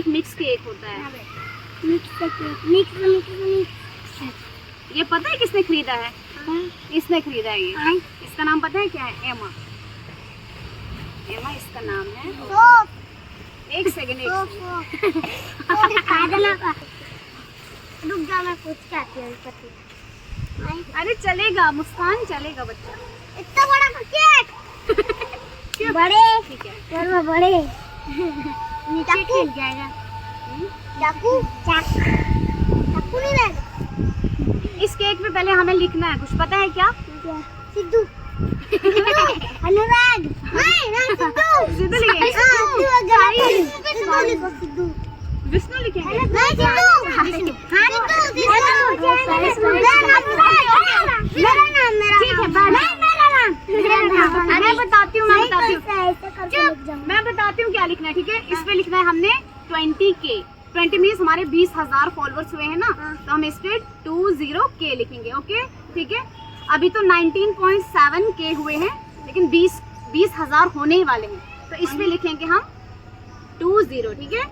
Mix cake होता है। Mix. ये पता है किसने खरीदा है? इसने खरीदा है ये। इसका नाम पता है क्या है? एमा। एमा इसका नाम है। एक सेकंड रुक जा, मैं कुछ कहती हूँ। अरे चलेगा मुस्कान, चलेगा बच्चा। इतना बड़ा केक बड़े, ठीक है चलो बड़े। चाकू जाएगा, चाकू चाकू नहीं रहेगा। इस केक में पहले हमें लिखना है, कुछ पता है क्या? सिद्धू अनुराग। नहीं सिद्धू। सिद्धू लिखेंगे। सिद्धू विष्णु लिखेंगे। मैं बताती हूँ मैं बताती हूँ क्या लिखना है, ठीक है? इस पे लिखना है हमने 20K। 20 मीन्स हमारे 20,000 फॉलोअर्स हुए हैं ना, तो हम इस पे 20K लिखेंगे। ओके ठीक है। अभी तो 19.7K हुए हैं, लेकिन 20,000 होने ही वाले हैं, तो इस पे लिखेंगे हम 20। ठीक है,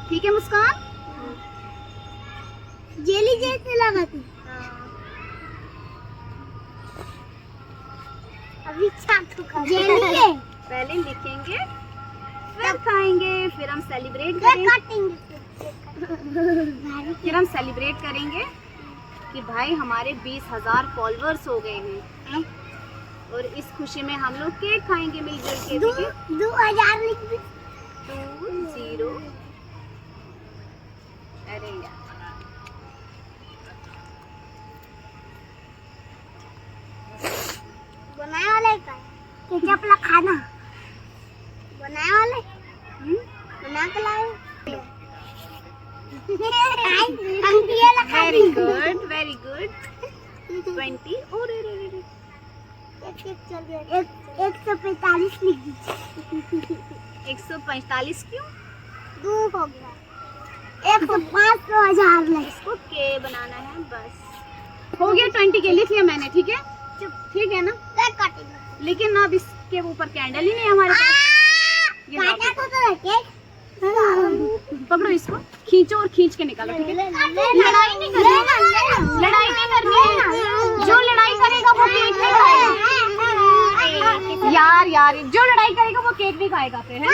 ठीक है मुस्कान? जेली जैसे लगा थी। अभी जेली है। पहले लिखेंगे, फिर खाएंगे, फिर हम सेलिब्रेट करेंगे। फिर हम सेलिब्रेट करेंगे कि भाई हमारे 20,000 फॉलोअर्स हो गए हैं, और इस खुशी में हम लोग केक खाएंगे मिलजुल के। 2000 लिख दे। 20। अरे यार बनाने वाले का केचप ला खाना बनाने वाले बना के लाए। Very good very good. 20 और 145 लिख दीजिए। 145 क्यों? 2 हो गया। 105,000 ले। इसको के बनाना है, बस हो गया। 20K लिख लिया मैंने, ठीक है? ठीक है ना? लेकिन अब इसके ऊपर कैंडल ही नहीं है हमारे पास। ये पकड़ो, इसको खींचो और खींच के निकालो, ठीक है? लड़ाई नहीं करनी है, लड़ाई नहीं करनी है। जो लड़ाई करेगा वो केक नहीं खाएगा। यार जो लड़ाई करेगा वो केक नहीं खाएगा फिर, है ना?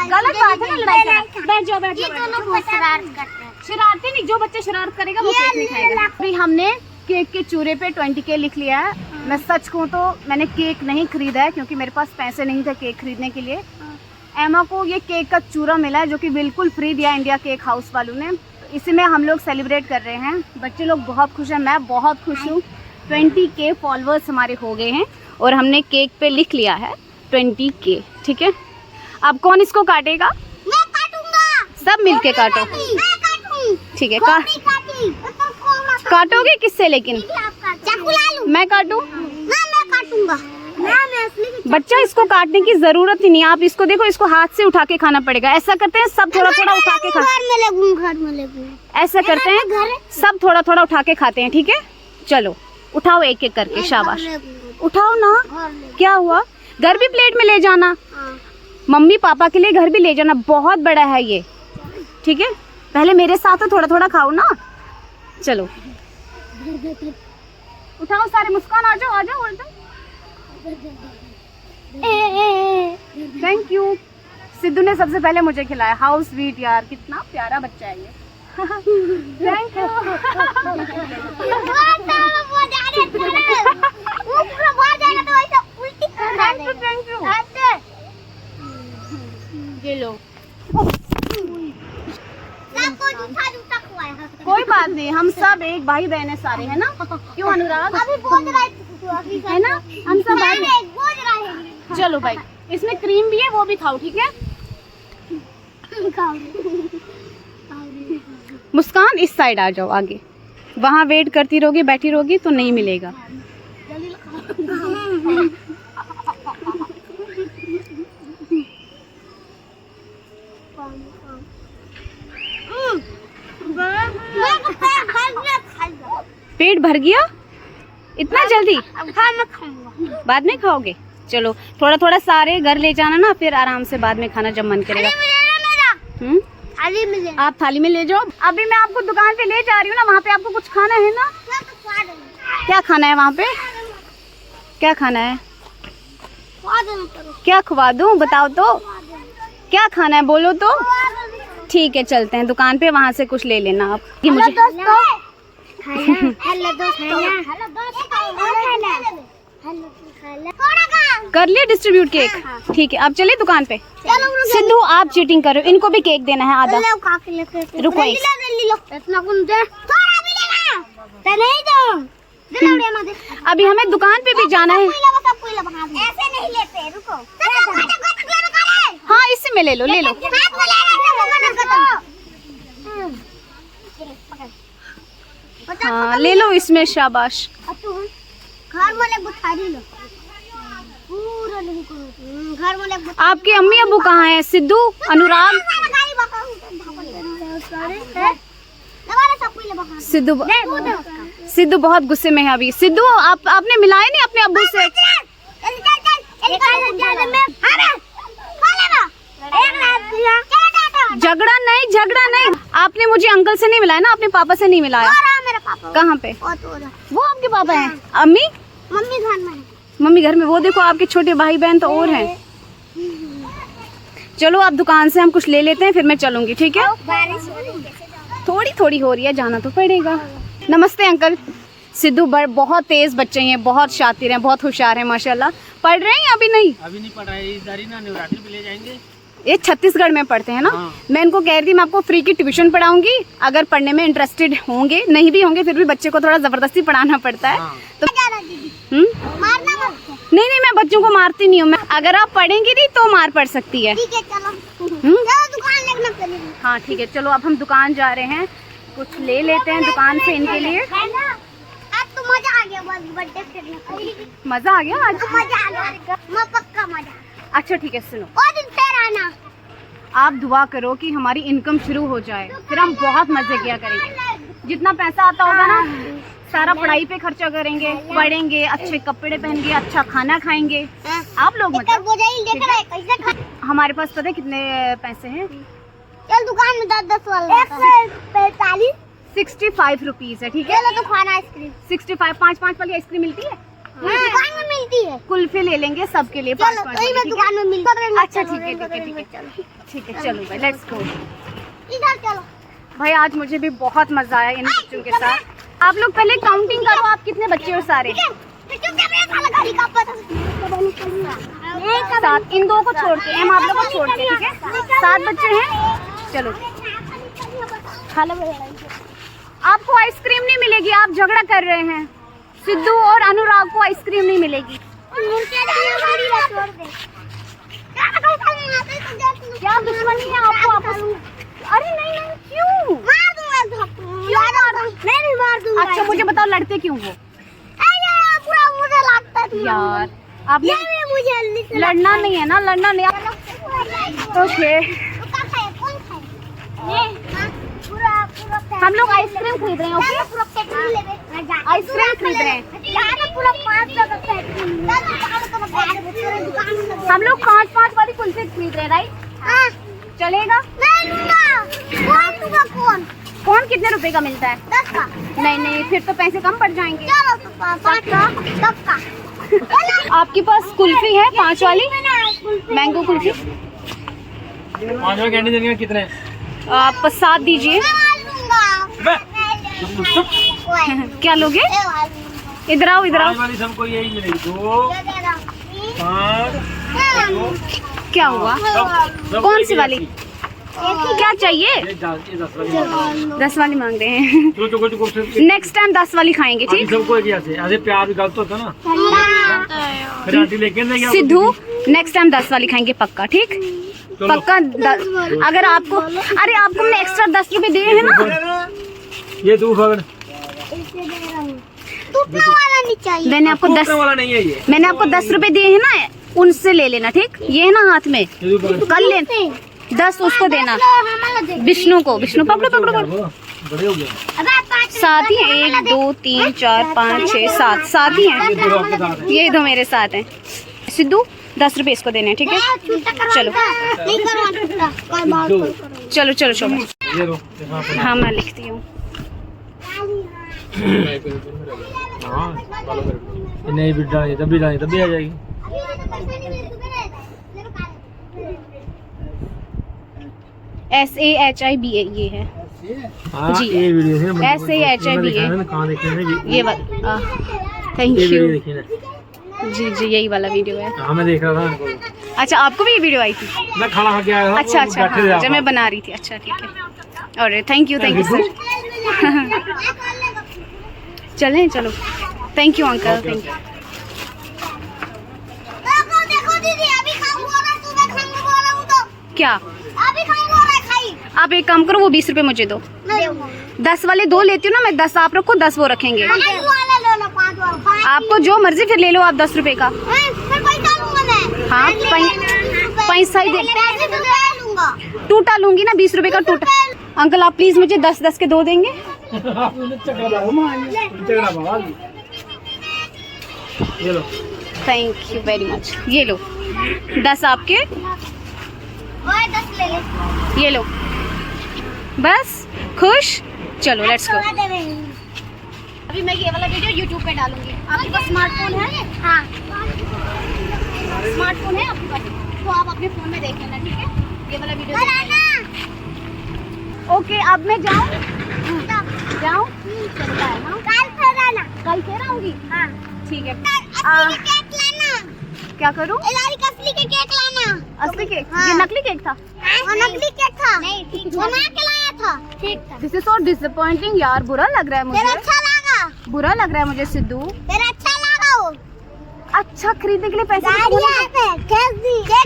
गलत बात है ना लड़ाई करना। बैठ जाओ बैठ जाओ। शरारती नहीं, जो बच्चा शरारत करेगा वो केक नहीं खाएगा। अभी हमने केक के चूरे पे 20K लिख लिया है। मैं सच कहूँ तो मैंने केक नहीं खरीदा है, क्योंकि मेरे पास पैसे नहीं थे केक खरीदने के लिए। एमा को ये केक का चूरा मिला है, जो कि बिल्कुल फ्री दिया इंडिया केक हाउस वालों ने। इसी में हम लोग सेलिब्रेट कर रहे हैं। बच्चे लोग बहुत खुश हैं, मैं बहुत खुश हूँ। 20K फॉलोअर्स हमारे हो गए हैं, और हमने केक पे लिख लिया है 20K। ठीक है, अब कौन इसको काटेगा? मैं काटूंगा। सब मिलके काटो। मैं काटूं। ठीक है, काटोगे किससे? लेकिन चाकू ला लूं। मैं काटूं? मैं काटूंगा। बच्चा, इसको काटने की जरूरत ही नहीं। आप इसको देखो, इसको हाथ से उठा के खाना पड़ेगा। ऐसा करते हैं सब थोड़ा थोड़ा उठा के खाते घर में लगूं। ऐसा करते हैं सब थोड़ा थोड़ा उठा के खाते हैं। ठीक है, चलो उठाओ एक एक करके। शाबाश, उठाओ ना। क्या हुआ? घर भी प्लेट में ले जाना, मम्मी पापा के लिए घर भी ले जाना। बहुत बड़ा है ये, ठीक है? पहले मेरे साथ तो थोड़ा थोड़ा खाओ ना। चलो उठाओ सारे। मुस्कान आ जाओ आ जाओ। Thank you. सिद्धू ने सबसे पहले मुझे खिलाया। हाउ स्वीट यार, कितना प्यारा बच्चा है ये। Thank you. Thank you. ये लो। कोई बात नहीं, हम सब एक भाई बहन है सारे, है ना? क्यों अनुराग? है ना, हम सब भाई। चलो भाई, इसमें क्रीम भी है, वो भी खाओ, ठीक है? मुस्कान इस साइड आ जाओ आगे। वहाँ वेट करती रहोगी, बैठी रहोगी तो नहीं मिलेगा। पेट भर गया इतना जल्दी? बाद में खाओगे? चलो थोड़ा थोड़ा सारे घर ले जाना ना, फिर आराम से बाद में खाना जब मन करेगा। थाली में ले। आप थाली में ले जाओ। अभी मैं आपको दुकान पे ले जा रही हूँ ना, वहाँ पे आपको कुछ खाना है ना? क्या खाना है वहाँ पे? क्या खाना है? क्या खवा दूँ बताओ तो? क्या खाना है बोलो तो? ठीक है चलते हैं दुकान पे, वहाँ से कुछ ले लेना आप। ये मुझे कर लिया डिस्ट्रीब्यूट केक? ठीक है अब चलिए दुकान पे। सिद्धू आप चीटिंग कर रहे हो, इनको भी केक देना है आधा। रुको अभी हमें दुकान पे भी जाना है। ऐसे नहीं लेते, रुको। हाँ इससे में ले लो ले लो। हाँ ले लो इसमें, शाबाश। घर वाले बुखारी लो पूरा नहीं करो। घर वाले आपके अम्मी अबू कहाँ हैं? सिद्धू, अनुराग, सिद्धू। सिद्धू बहुत गुस्से में है अभी। सिद्धू आपने मिलाया नहीं अपने अब्बू से? झगड़ा नहीं, आपने मुझे अंकल से नहीं मिलाया ना, अपने पापा से नहीं मिलाया? मेरा पापा कहाँ पे? वो आपके पापा हैं? अम्मी? मम्मी घर में। मम्मी घर में। वो देखो आपके छोटे भाई बहन तो और हैं। चलो आप दुकान से हम कुछ ले लेते हैं, फिर मैं चलूंगी, ठीक है? बारिश हो रही है। थोड़ी थोड़ी हो रही है, जाना तो पड़ेगा। नमस्ते अंकल। सिद्धू बहुत तेज बच्चे हैं, बहुत शातिर हैं, बहुत होशियार हैं माशाल्लाह। पढ़ रहे हैं अभी नहीं? अभी नहीं पढ़ रहे, इधर ही ना नवरात्रि पे ले जाएंगे। ये छत्तीसगढ़ में पढ़ते हैं ना? हाँ। मैं मैं इनको कह रही थी मैं आपको फ्री की ट्यूशन पढ़ाऊंगी, अगर पढ़ने में इंटरेस्टेड होंगे, नहीं भी होंगे फिर भी बच्चे को थोड़ा जबरदस्ती पढ़ाना पड़ता है। हाँ। तो मारना मत। नहीं मैं बच्चों को मारती नहीं हूँ। मैं अगर आप पढ़ेंगी नहीं तो मार पड़ सकती है। ठीक है चलो। चलो दुकान लगना चलिए। हाँ ठीक है चलो अब हम दुकान जा रहे हैं, कुछ ले लेते हैं दुकान से इनके लिए। आज तो मजा आ गया बर्थडे खेलने। मजा आ गया आज? मजा आ गया, मैं पक्का मजा। अच्छा ठीक है सुनो, और दिन फिर आना। आप दुआ करो कि हमारी इनकम शुरू हो जाए, फिर हम बहुत मजे किया करेंगे। जितना पैसा आता होगा ना सारा पढ़ाई पे खर्चा करेंगे, पढ़ेंगे, अच्छे कपड़े पहनेंगे, अच्छा खाना खाएंगे। आप लोग मतलब हमारे पास पता है कितने पैसे हैं? चल दुकान में 10 वाला 145 65 रुपीज है, ठीक है? चलो तो खाना आइसक्रीम 65 5 वाली आइसक्रीम मिलती है? दुकान में मिलती है। कुल्फी ले लेंगे सबके लिए 5 चलो वही में दुकान में मिलती है। अच्छा ठीक है ठीक है चलो भाई लेट्स गो। इधर चलो भाई आज मुझे भी बहुत मजा आया इन बच्चों के साथ। आप लोग पहले काउंटिंग करो, आप कितने बच्चे हो सारे? 7, इन 2 को छोड़ के, हम आप लोग को छोड़ के, ठीक है? 7 बच्चे हैं। चलो आपको आइसक्रीम नहीं मिलेगी, आप झगड़ा कर रहे हैं। सिद्धू और अनुराग को आइसक्रीम नहीं मिलेगी। क्या दुश्मनी है आपको आपस? अरे नहीं क्यों? मार दूंगा। अच्छा मुझे बताओ लड़ते क्यों हो? पूरा मुझे लगता है यार आपने मुझे लड़ना नहीं है ना, लड़ना नहीं। ओके हम लोग आइसक्रीम खरीद रहे हैं। ओके आइसक्रीम खरीद रहे हैं हम लोग 5 वाली कुल्फी खरीद रहे हैं, राइट? चलेगा? कौन कितने रुपए का मिलता है? 10 का। नहीं फिर तो पैसे कम पड़ जाएंगे। चलो तो 5 का 10 का। आपके पास कुल्फी है 5 वाली मैंगो कुल्फी? 5 वाले कैंडी देंगे कितने? आप 7 दीजिए। क्या लोगे? इधर आओ इधर आओ। वाली सबको यही मिलेगी 2 5 क्या हुआ? कौन सी वाली? क्या चाहिए? 10 वाली मांग रहे हैं। नेक्स्ट टाइम 10 वाली खाएंगे, ठीक? सबको एक ऐसे ऐसे प्यार भी गलत होता ना, फिर आंटी लेके नहीं सिद्धू नेक्स्ट टाइम 10 वाली खाएंगे पक्का, ठीक? पक्का 10। अगर आपको अरे आपको हमने एक्स्ट्रा 10 रुपए दिए हैं ना। ये तू पकड़। वाला नहीं चाहिए। मैंने आपको 10 वाला नहीं है ये। मैंने आपको 10 रुपए दिए हैं ना, उनसे ले लेना, ठीक? ये है ना हाथ में, कल ले 10 उसको देना। विष्णु को, विष्णु पकड़ो पकड़ो पकड़ो। बड़े हो गए। 7 ही हैं, 1 2 3 4 5 6 7 7 ही हैं। ये दो मेरे साथ हैं। सिद्धू 10 रुपए इसको देने हैं, ठीक है? चलो नहीं करवा छुट्टा कल बात करो। चलो चलो शोभा। ये लो यहाँ पे। हाँ मैं लिखती हूँ। हाँ नहीं भी डाली तभी आ जाएगी। SAHIBA ये है हाँ जी। ये वीडियो है SAHIBA कहाँ देखे हैं ये वाला। थैंक ये यू। वीडियो देखी ना। जी जी यही वाला वीडियो है। हाँ मैं देख रहा था इनको। अच्छा आपको भी ये वीडियो आई थी? मैं खाना खा के आया था। अच्छा अच्छा बैठे थे हाँ, आप। जब मैं बना रही थी। अच्छा ठीक है। और थैंक यू सर। चलें चलो। Thank you uncle, thank you. देखो दीदी अभी काम हो रहा है, सुबह खाने बोल रहा हूं तो क्या? अभी काम हो रहा है, खाई आप एक काम करो, वो 20 रुपए मुझे दो। नहीं 10 वाले 2 लेती हूँ ना मैं, 10 आप रखो, 10 वो रखेंगे। 5 वाला ले लो, 5 वाला। आपको जो मर्जी फिर ले लो आप 10 रुपए का। फिर पैसा लूंगा मैं। हाँ पैसा ही दे। पैसे तो मैं लूंगा। टूटा लूंगी ना, 20 रुपए का टूटा। अंकल आप प्लीज मुझे 10 के 2 देंगे? ये लो। Thank you very much. ये लो 10 आपके, ओए 10 ले ले। ये लो। बस खुश? चलो लेट्स गो। अभी मैं ये वाला वीडियो YouTube पे डालूंगी। आपके पास स्मार्टफोन है? हाँ स्मार्टफोन है आपके पास? तो आप अपने फोन में देख लेना, ठीक है? ये वाला वीडियो। ओके अब मैं जाऊँ? जाऊँ? चलो बाय। हाँ कल फिर आना। कल फिर आऊंगी। हाँ ठीक है। असली केक लाना। क्या करूँ? इलारी का असली के केक लाना। असली केक? हाँ। ये नकली केक था? वो नकली केक था। नहीं ठीक बना के लाया था। ठीक था। दिस इज सो डिसअपॉइंटिंग यार, बुरा लग रहा है तेरा मुझे। अच्छा लगा? बुरा लग रहा है मुझे सिद्धू। तेरा अच्छा लगा वो? अच्छा खरीदने के लिए पैसे केक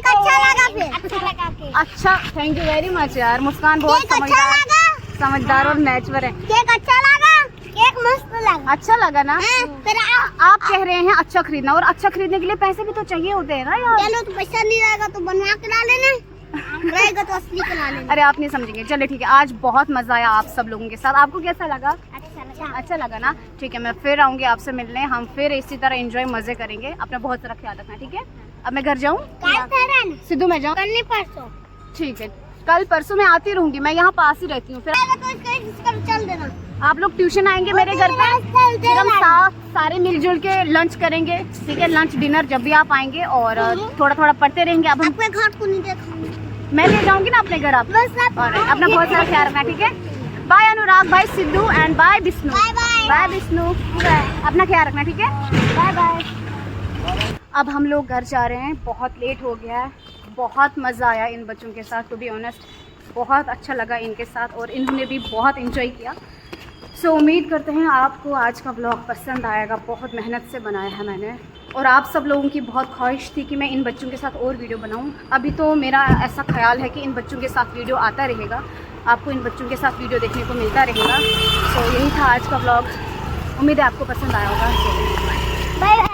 अच्छा लगा फिर? अच्छा लगा केक। अच्छा थैंक यू वेरी मच यार। मुस्कान बहुत केक अच्छा लगा? समझदार और नेचुरल है। केक अच्छा लगा? केक मस्त लगा। अच्छा लगा ना? हाँ, तेरा आप कह रहे हैं अच्छा खरीदना, और अच्छा खरीदने के लिए पैसे भी तो चाहिए होते हैं ना यार। चलो तो पैसा नहीं रहेगा तो बनवा के ला लेना, रहेगा तो असली के ला लेना। अरे आप नहीं समझेंगे। चलो ठीक है, आज बहुत मजा आया आप सब लोगों के साथ। आपको कैसा लगा? अच्छा लगा ना? ठीक है मैं फिर आऊंगी आपसे मिलने, हम फिर इसी तरह एंजॉय मजे करेंगे। अपना बहुत सारा ख्याल रखना, ठीक है? अब मैं घर जाऊँ? कल फिर आना। सिद्धू मैं जाऊँ? कल नहीं परसों। ठीक है कल परसों मैं आती रहूंगी, मैं यहाँ पास ही रहती हूँ। फिर रहेगा तो इसका चल देना। आप लोग ट्यूशन आएंगे मेरे घर पे, फिर हम सारे मिलजुल के लंच करेंगे, ठीक है? लंच डिनर जब भी आप आएंगे, और थोड़ा थोड़ा पढ़ते रहेंगे। अब हम अपने घर को नहीं देखा मैं ले जाऊंगी ना अपने घर आप। बस आप और अपना बहुत सारा ख्याल रखना, ठीक है? Bye Anurag, bye Siddhu and bye Vishnu. Bye bye. Bye Vishnu, अपना ख्याल रखना, ठीक है? Bye bye. अब हम लोग घर जा रहे हैं, बहुत लेट हो गया है। बहुत मज़ा आया इन बच्चों के साथ, टू बी ऑनेस्ट बहुत अच्छा लगा इनके साथ, और इन्होंने भी बहुत एंजॉय किया। सो उम्मीद करते हैं आपको आज का व्लॉग पसंद आएगा। बहुत मेहनत से बनाया है मैंने, और आप सब लोगों की बहुत ख्वाहिश थी कि मैं इन बच्चों के साथ और वीडियो बनाऊं। अभी तो मेरा ऐसा ख्याल है कि इन बच्चों के साथ वीडियो आता रहेगा, आपको इन बच्चों के साथ वीडियो देखने को मिलता रहेगा। सो यही था आज का व्लॉग, उम्मीद है आपको पसंद आया होगा। बाय।